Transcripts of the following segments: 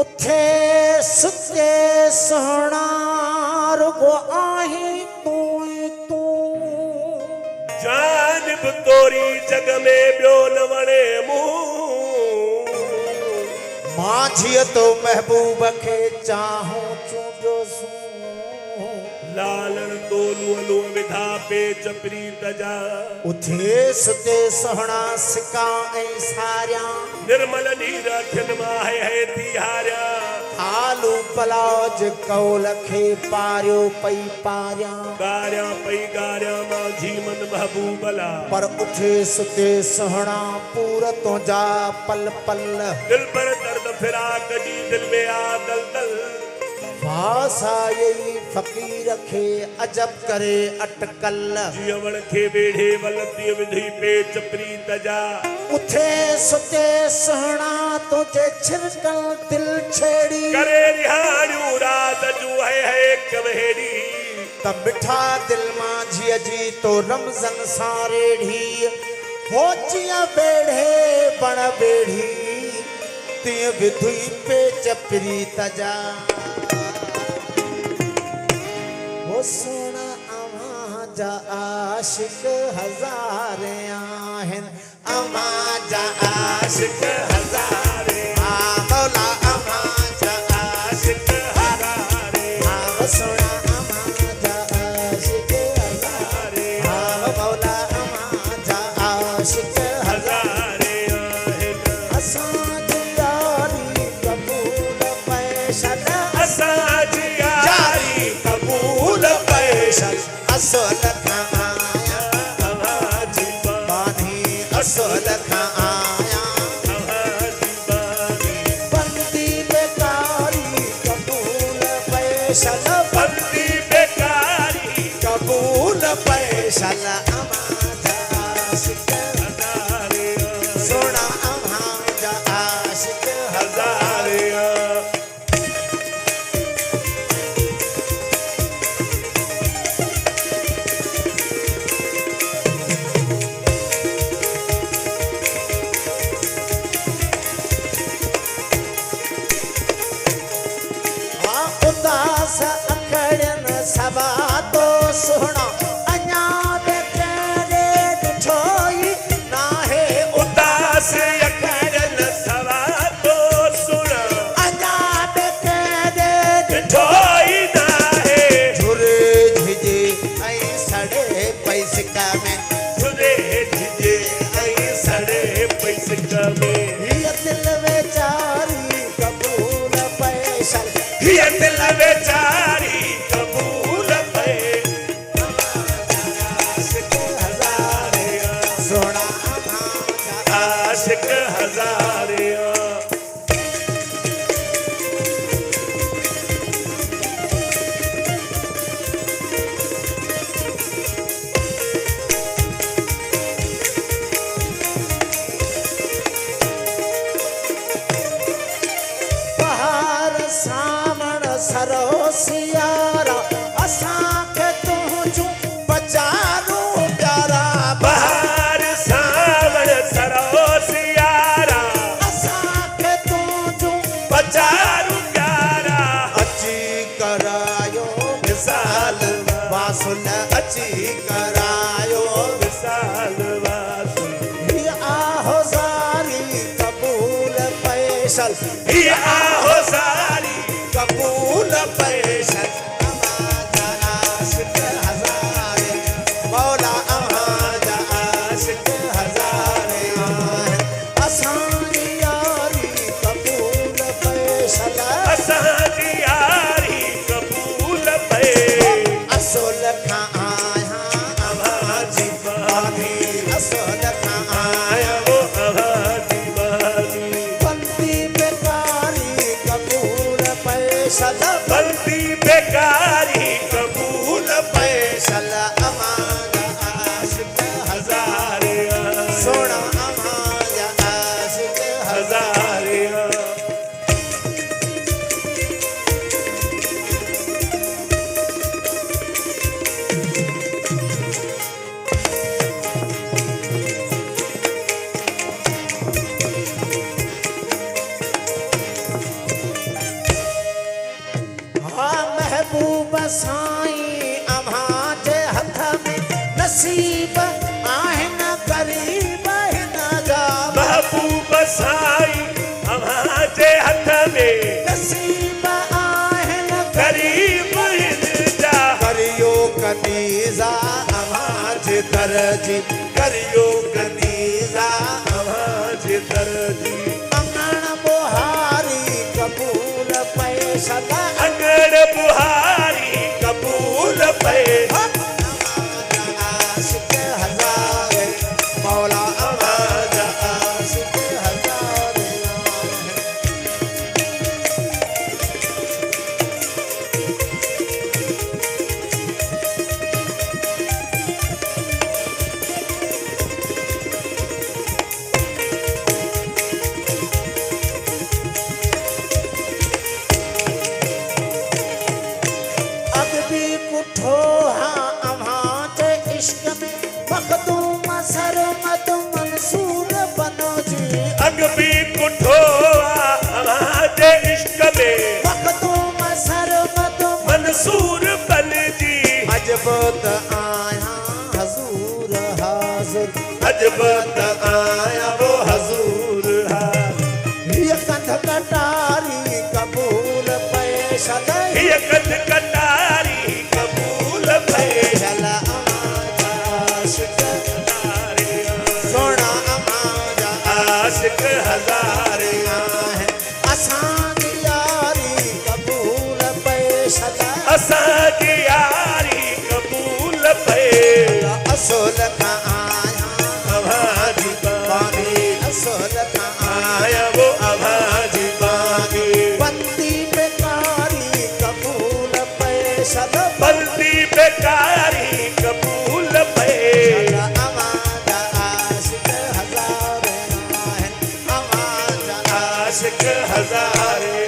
उथे सुते सोहणा रुगो आही तू जानब तोरी जग में बियो न वणे मुंह माझी तो महबूब के चाहूं चूंजो सू लालण तोलू अलू विधा पे चपरी तजा उथे सुते सोहणा सिका ऐ सारिया निर्मल नीर अखिन माहे है थी हारिया आलू पलाज कौल खे पारियो पई पारिया गारिया पई गारिया माझी मन महबूबला पर उठे सुते सोहणा पूर तो जा पल पल दिल पर दर्द फिराक जी दिल में आ दल दल भाषा यही फकीर खे अजब करे अटकल जीवन के बेढ़े वलती विधि पे चपरी तजा उठे सुते सोहणा तुझे छिरकल दिल छेड़ी करे रिहाड़ू रात जो है कवेड़ी तब मिठा दिल माझी जी तो रमजन सारेढ़ी होचिया बेढ़े बण बेढ़ी तीय विधि पे चपरी तजा वो सोना अमाजा आशिक हजारे आहिन अमाजा आशिक हजारे मौला अमाजा आशिक हजारे वो सोना अमाजा आशिक हजारे मौला अमाजा आशिक हजारे असाज यारी कबूल पैशल असाज यारी कबूल पैशल असल खाया अहाजी बानी असल खाया बंदी बेकारी कबूल पैशल बंदी बेकारी कबूल पैशल अमाजा आशिक हजारे सोना अमाजा आशिक हजारे उदास अखड़न सभा तो सुना अञा बेचारे ॾिठोई नाहे उदास अखरन सवा तो सुन अञा बेचारे ढोई नाहे झुरे झिजे ऐं सड़े पैसिका में झुरे झिजे ऐं सड़े पैसिका में हीअ दिल वेचारी कबूल पैशल हीअ दिल बेचारी कबूल पे आशिक हजारे सोना अमाजा आशिक हजारे बहार सावण सरोसियारा असांखे तुंहिंजूं बजारूं प्यारा बहार सावण सरोसियारा असांखे तुंहिंजूं बचारू प्यारा अची करायो मिसाल वासुल अची करायो विशाल वासु हीअ आहो ज़ारी कबूल पैशल हीअ आहो सारी कबूल पैशल नसीब आहिन गरीब हिन जा महबूब साईं अव्हांजे हथ में नसीब आहिन गरीब हिन जा करियो कनीज़ा अव्हांजे दर्जी करियो कनीज़ा अव्हांजे दर्जी अंगण बुहारी कबूल पैसा अंगण बुहारी कबूल पे आशिक हज़ारे मौला अवाज़ आशिक हज़ारे अदबी कुठो हाँ अव्हांजे इश्क में मखदूम सरमद मंसूर बनो जी अग भी कुठो अव्हांजे इश्क में मखदूम सरमद मंसूर बन जी अजबत आया हजूर हाजिर अजबत आया वो हजूर है ये कंध कटारी कबूल पैसा ये कद कटारी कबूल पे चल आशिक सोना अमाजा आशिक हजारे है असान यारी कबूल पैसा असां की यारी कबूल पे असूल का आया अव्हांजी बानी असूल का आया वो अव्हांजी बानी बंदी बेकारी कबूल पैसा बल्दी बेकारी कबूल पे आवाज़ आशिक हज़ारे है आवाज़ आशिक हजारे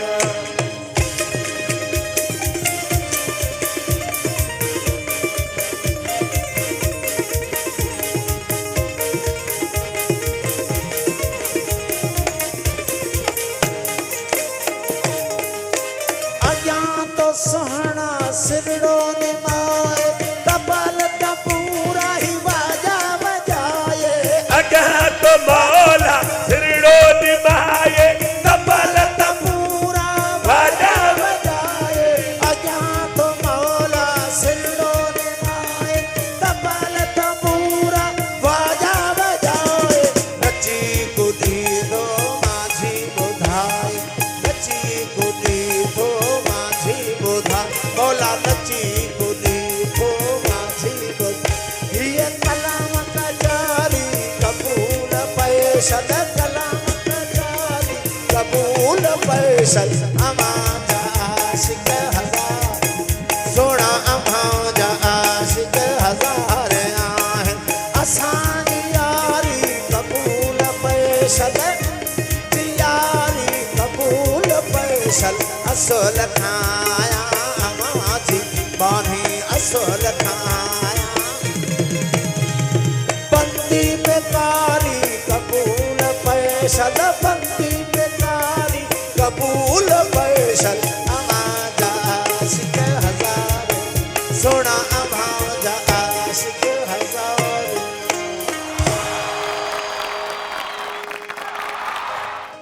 अजां तो सोहना सिरड़ो निमाए तबल पूरा ही बाजा बजाए अगा तो मौला सिरड़ो निभाए तबल पूरा बाजा बजाए अजां तो मौला सिरड़ो निमाए तबल पूरा बाजा बजाए नची कुदी दो माझी बुधाए नची कुदी दो माझी बुधा मौला नची कुदी दो माझी बुधा ये कलाम का जारी कबूल पैसा कलाम का जारी कबूल पैसा आवाज़ आशिक हजार सोना आवाज़ आशिक हजार आहे असान यारी कबूल पैसा यारी कबूल पैसा असल खाया आवाज़ी बानी असल खाया बंदी बेकारी कबूल पैसा